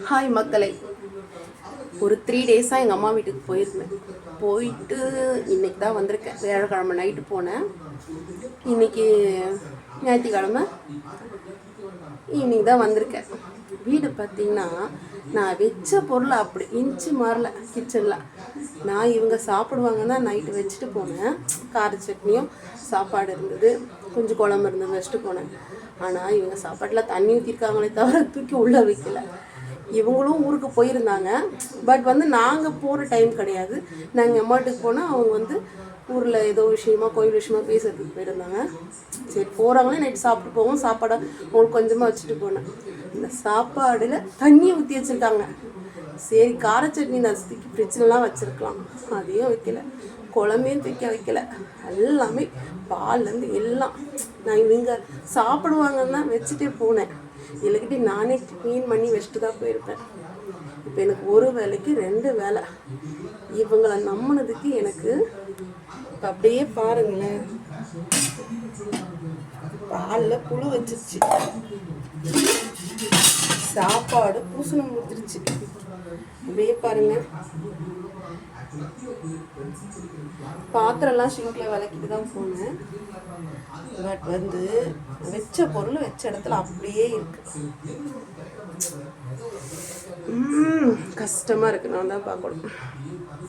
Hi மக்களை, ஒரு 3 டேஸாக எங்கள் அம்மா வீட்டுக்கு போயிருந்தேன். போயிட்டு இன்றைக்கி தான் வந்திருக்கேன். வியாழக்கிழமை நைட்டு போனேன். இன்றைக்கி ஞாயிற்றுக்கிழமை ஈவினிங் தான் வந்திருக்கேன். வீடு பார்த்திங்கன்னா நான் வச்ச பொருள் அப்படி இன்ச்சு மாறல. கிச்சனில் நான் இவங்க சாப்பிடுவாங்க தான் நைட்டு வச்சுட்டு போனேன். கார சட்னியும் சாப்பாடு இருந்தது, கொஞ்சம் குழம்பு இருந்தது வச்சுட்டு போனேன். ஆனால் இவங்க சாப்பாட்டில் தண்ணி ஊற்றிருக்காங்களே தவிர தூக்கி உள்ளே வைக்கல. இவங்களும் ஊருக்கு போயிருந்தாங்க. பட் நாங்கள் போகிற டைம் கிடையாது. நாங்கள் அம்மாட்டுக்கு போனால் அவங்க ஊரில் ஏதோ விஷயமா கோயில் விஷயமா பேசுறதுக்கு போயிருந்தாங்க. சரி போகிறாங்களே நைட்டு சாப்பிட்டு போவோம், சாப்பாடை அவங்களுக்கு கொஞ்சமாக வச்சுட்டு போனேன். இந்த சாப்பாடில் தண்ணியை ஊற்றி வச்சுருக்காங்க. சரி கார சட்னி நசுக்கி ஃப்ரிட்ஜிலலாம் வச்சுருக்கலாம், அதையும் வைக்கல. குழம்பையும் தூக்க வைக்கல. எல்லாமே பால்லேருந்து எல்லாம் நான் இவங்க சாப்பிடுவாங்கன்னா வச்சுட்டே போனேன். இல்லைக்கிட்டே நானே க்ளீன் பண்ணி வச்சுட்டு தான் போயிருப்பேன். இப்போ எனக்கு ஒரு வேலைக்கு 2 வேலை. இவங்களை நம்பினதுக்கு எனக்கு இப்போ அப்படியே பாருங்களேன், பாலில் புழு வச்சிருச்சு, சாப்பாடு பூசணம் முடிச்சிருச்சு. அப்படியே பாருங்க, பாத்திரம்லாம் ஷிங்கில் விளக்கிட்டு தான் போனேன். பட் வச்ச பொருள் வச்ச இடத்துல அப்படியே இருக்கு. கஷ்டமாக இருக்கு. நான் தான் பார்க்கணும்.